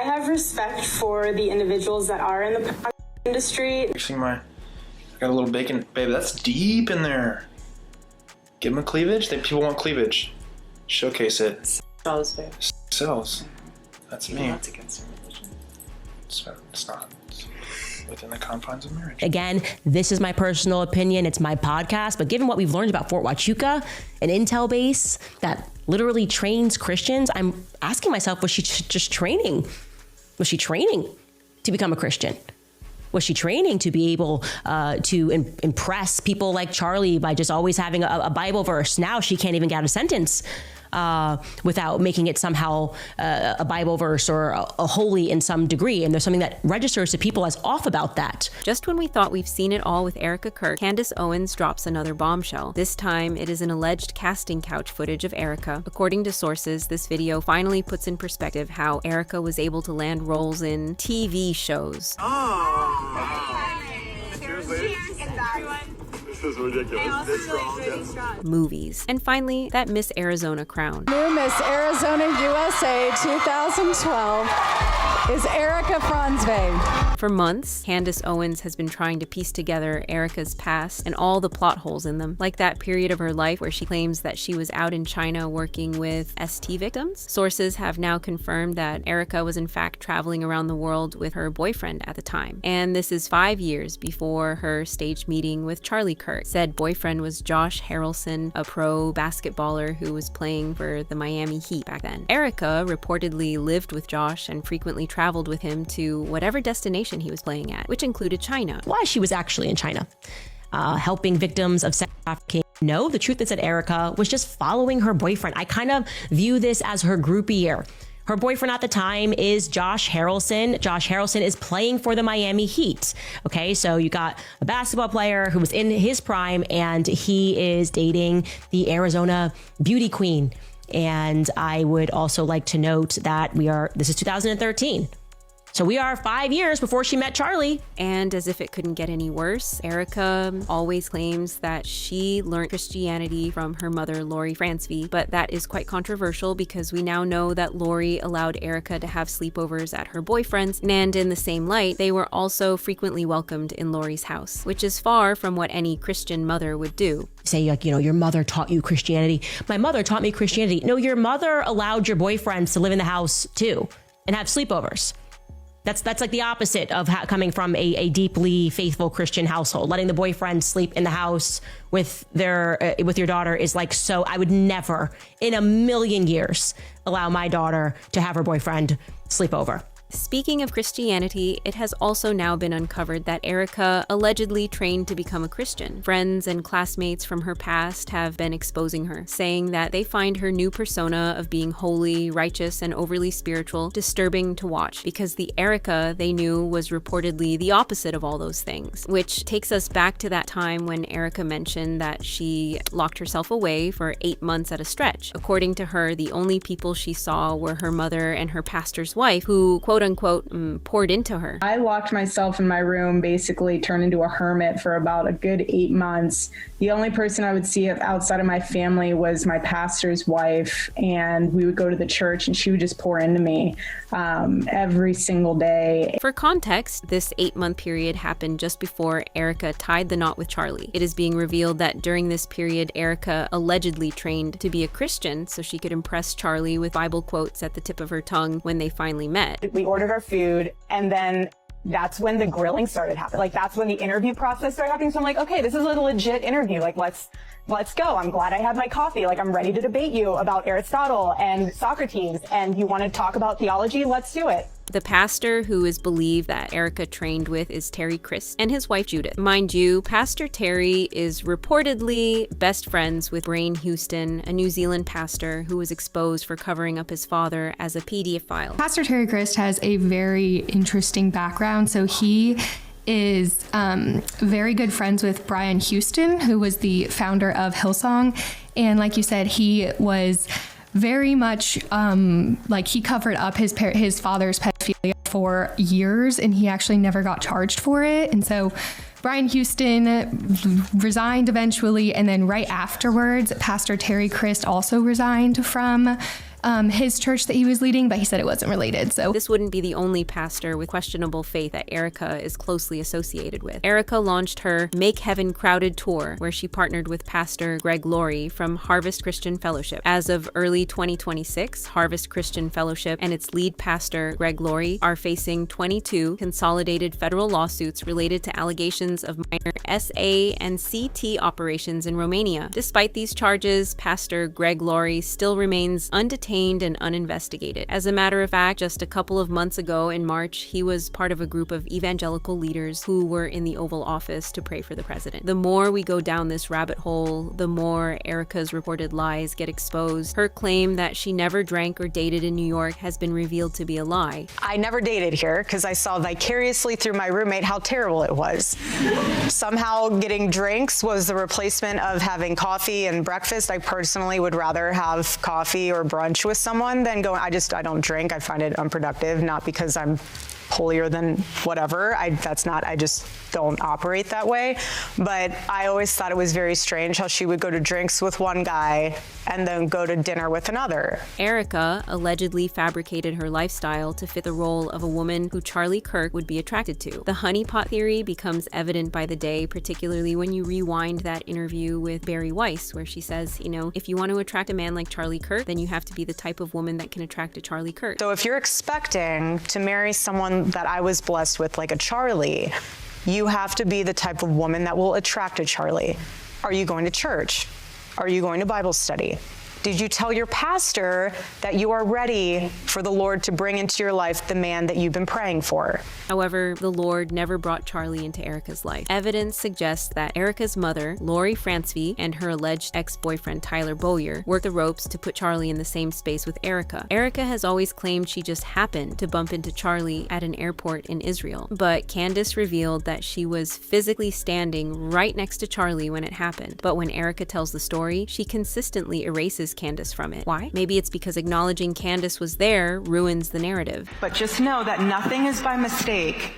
I have respect for the individuals that are in the podcast industry. I got a little bacon. Babe, that's deep in there. Give them a cleavage. People want cleavage. Showcase it. Sells, babe. Sells. That's me. That's against our religion. It's not. It's within the confines of marriage. Again, this is my personal opinion. It's my podcast. But given what we've learned about Fort Huachuca, an intel base that literally trains Christians, I'm asking myself, was she just training? Was she training to become a Christian? Was she training to be able to impress people like Charlie by just always having a Bible verse? Now she can't even get out a sentence without making it somehow a Bible verse or a holy in some degree. And there's something that registers to people as off about that. Just when we thought we've seen it all with Erika Kirk, Candace Owens drops another bombshell. This time, it is an alleged casting couch footage of Erika. According to sources, this video finally puts in perspective how Erika was able to land roles in TV shows. This is ridiculous. This strong. Movies. And finally, that Miss Arizona crown. New Miss Arizona USA 2012 is Erika Franzwe. For months, Candace Owens has been trying to piece together Erika's past and all the plot holes in them, like that period of her life where she claims that she was out in China working with ST victims. Sources have now confirmed that Erika was in fact traveling around the world with her boyfriend at the time. And this is 5 years before her staged meeting with Charlie Kirk. Said boyfriend was Josh Harrelson, a pro basketballer who was playing for the Miami Heat back then. Erika reportedly lived with Josh and frequently traveled with him to whatever destination he was playing at, which included China. Why she was actually in China, helping victims of sex trafficking. No, the truth is that Erika was just following her boyfriend. I kind of view this as her groupie year. Her boyfriend at the time is Josh Harrelson. Josh Harrelson is playing for the Miami Heat. Okay, so you got a basketball player who was in his prime and he is dating the Arizona beauty queen. And I would also like to note that this is 2013. So we are 5 years before she met Charlie. And as if it couldn't get any worse, Erika always claims that she learned Christianity from her mother, Lori Franzwe, but that is quite controversial because we now know that Lori allowed Erika to have sleepovers at her boyfriend's, and in the same light, they were also frequently welcomed in Lori's house, which is far from what any Christian mother would do. Say, like, your mother taught you Christianity. My mother taught me Christianity. No, your mother allowed your boyfriends to live in the house too and have sleepovers. That's like the opposite of coming from a deeply faithful Christian household. Letting the boyfriend sleep in the house with your daughter is like, so I would never in a million years allow my daughter to have her boyfriend sleep over. Speaking of Christianity, it has also now been uncovered that Erika allegedly trained to become a Christian. Friends and classmates from her past have been exposing her, saying that they find her new persona of being holy, righteous, and overly spiritual disturbing to watch, because the Erika they knew was reportedly the opposite of all those things, which takes us back to that time when Erika mentioned that she locked herself away for 8 months at a stretch. According to her, the only people she saw were her mother and her pastor's wife, who, quote unquote, poured into her. I locked myself in my room, basically turned into a hermit for about a good 8 months. The only person I would see outside of my family was my pastor's wife, and we would go to the church and she would just pour into me every single day. For context, this 8-month period happened just before Erika tied the knot with Charlie. It is being revealed that during this period, Erika allegedly trained to be a Christian so she could impress Charlie with Bible quotes at the tip of her tongue when they finally met. We ordered our food, and then that's when the grilling started happening. Like, that's when the interview process started happening. So I'm like, okay, this is a legit interview. Like, let's go. I'm glad I had my coffee. Like, I'm ready to debate you about Aristotle and Socrates, and you want to talk about theology? Let's do it. The pastor who is believed that Erika trained with is Terry Christ and his wife Judith. Mind you, Pastor Terry is reportedly best friends with Brain Houston, a New Zealand pastor who was exposed for covering up his father as a pedophile. Pastor Terry Christ has a very interesting background. So he is very good friends with Brian Houston, who was the founder of Hillsong. And like you said, he was very much like he covered up his father's pedophilia for years, and he actually never got charged for it. And so Brian Houston resigned eventually, and then right afterwards, Pastor Terry Christ also resigned from his church that he was leading, but he said it wasn't related. So this wouldn't be the only pastor with questionable faith that Erika is closely associated with. Erika launched her Make Heaven Crowded tour, where she partnered with Pastor Greg Laurie from Harvest Christian Fellowship. As of early 2026, Harvest Christian Fellowship and its lead pastor, Greg Laurie, are facing 22 consolidated federal lawsuits related to allegations of minor SA and CT operations in Romania. Despite these charges, Pastor Greg Laurie still remains undetained and uninvestigated. As a matter of fact, just a couple of months ago in March, he was part of a group of evangelical leaders who were in the Oval Office to pray for the president. The more we go down this rabbit hole, the more Erika's reported lies get exposed. Her claim that she never drank or dated in New York has been revealed to be a lie. I never dated here because I saw vicariously through my roommate how terrible it was. Somehow getting drinks was the replacement of having coffee and breakfast. I personally would rather have coffee or brunch with someone than going, I don't drink. I find it unproductive, not because I'm holier than whatever. I just don't operate that way. But I always thought it was very strange how she would go to drinks with one guy and then go to dinner with another. Erika allegedly fabricated her lifestyle to fit the role of a woman who Charlie Kirk would be attracted to. The honeypot theory becomes evident by the day, particularly when you rewind that interview with Barry Weiss, where she says, if you want to attract a man like Charlie Kirk, then you have to be the type of woman that can attract a Charlie Kirk. So if you're expecting to marry someone that I was blessed with, like a Charlie, you have to be the type of woman that will attract a Charlie. Are you going to church? Are you going to Bible study? Did you tell your pastor that you are ready for the Lord to bring into your life the man that you've been praying for? However, the Lord never brought Charlie into Erika's life. Evidence suggests that Erika's mother, Lori Francevy, and her alleged ex-boyfriend Tyler Bowyer worked the ropes to put Charlie in the same space with Erika. Erika has always claimed she just happened to bump into Charlie at an airport in Israel, but Candace revealed that she was physically standing right next to Charlie when it happened. But when Erika tells the story, she consistently erases Candace from it. Why? Maybe it's because acknowledging Candace was there ruins the narrative. But just know that nothing is by mistake.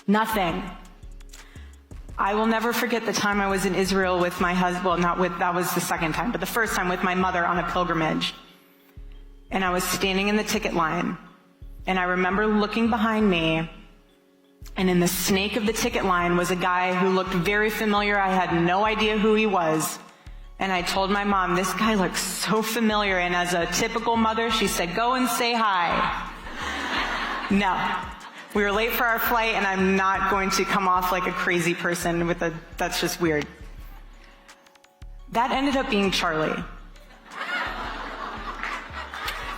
Nothing. I will never forget the time I was in Israel with my husband, that was the second time, but the first time with my mother on a pilgrimage. And I was standing in the ticket line. And I remember looking behind me, and in the snake of the ticket line was a guy who looked very familiar. I had no idea who he was. And I told my mom, this guy looks so familiar. And as a typical mother, she said, go and say hi. No. We were late for our flight, and I'm not going to come off like a crazy person that's just weird. That ended up being Charlie.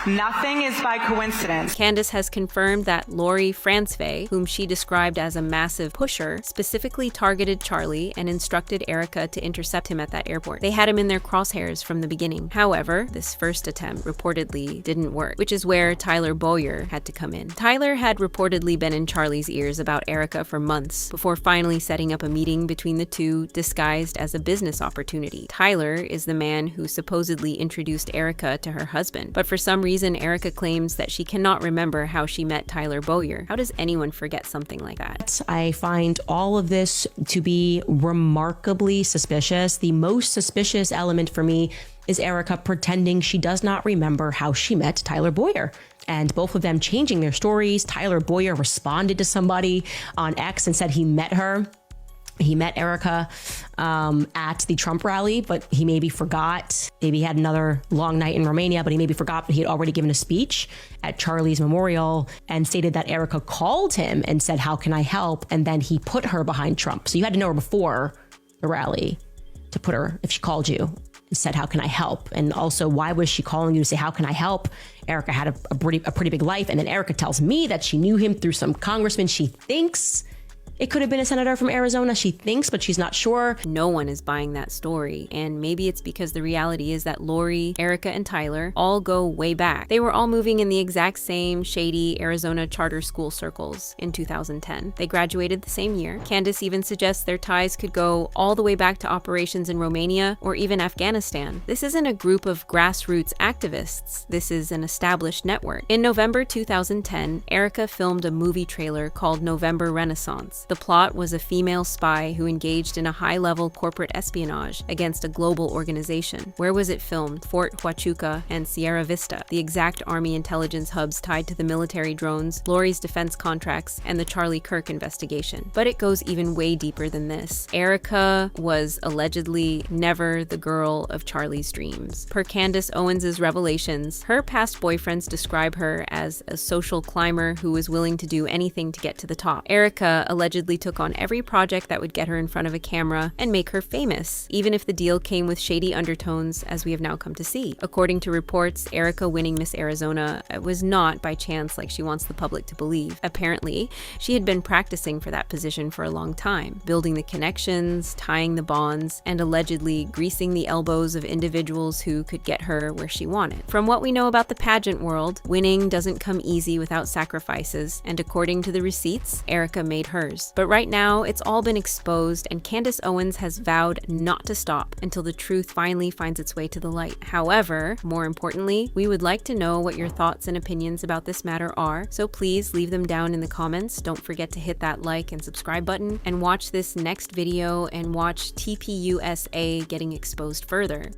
Nothing is by coincidence. Candace has confirmed that Lori Francevy, whom she described as a massive pusher, specifically targeted Charlie and instructed Erika to intercept him at that airport. They had him in their crosshairs from the beginning. However, this first attempt reportedly didn't work, which is where Tyler Bowyer had to come in. Tyler had reportedly been in Charlie's ears about Erika for months before finally setting up a meeting between the two disguised as a business opportunity. Tyler is the man who supposedly introduced Erika to her husband, but for some reason Erika claims that she cannot remember how she met Tyler Bowyer. How does anyone forget something like that? I find all of this to be remarkably suspicious. The most suspicious element for me is Erika pretending she does not remember how she met Tyler Bowyer. And both of them changing their stories. Tyler Bowyer responded to somebody on X and said he met her. He met Erika at the Trump rally, but he maybe forgot. Maybe he had another long night in Romania, but he maybe forgot that he had already given a speech at Charlie's memorial and stated that Erika called him and said, how can I help? And then he put her behind Trump. So you had to know her before the rally to put her, if she called you and said, how can I help? And also, why was she calling you to say, how can I help? Erika had a pretty big life. And then Erika tells me that she knew him through some congressman she thinks it could have been a senator from Arizona, she thinks, but she's not sure. No one is buying that story, and maybe it's because the reality is that Lori, Erika, and Tyler all go way back. They were all moving in the exact same shady Arizona charter school circles in 2010. They graduated the same year. Candace even suggests their ties could go all the way back to operations in Romania or even Afghanistan. This isn't a group of grassroots activists. This is an established network. In November 2010, Erika filmed a movie trailer called November Renaissance. The plot was a female spy who engaged in a high-level corporate espionage against a global organization. Where was it filmed? Fort Huachuca and Sierra Vista, the exact Army intelligence hubs tied to the military drones, Lori's defense contracts, and the Charlie Kirk investigation. But it goes even way deeper than this. Erika was allegedly never the girl of Charlie's dreams. Per Candace Owens' revelations, her past boyfriends describe her as a social climber who was willing to do anything to get to the top. Erika allegedly took on every project that would get her in front of a camera and make her famous, even if the deal came with shady undertones, as we have now come to see. According to reports, Erika winning Miss Arizona was not by chance like she wants the public to believe. Apparently, she had been practicing for that position for a long time, building the connections, tying the bonds, and allegedly greasing the elbows of individuals who could get her where she wanted. From what we know about the pageant world, winning doesn't come easy without sacrifices, and according to the receipts, Erika made hers. But right now, it's all been exposed, and Candace Owens has vowed not to stop until the truth finally finds its way to the light. However, more importantly, we would like to know what your thoughts and opinions about this matter are, so please leave them down in the comments. Don't forget to hit that like and subscribe button, and watch this next video and watch TPUSA getting exposed further.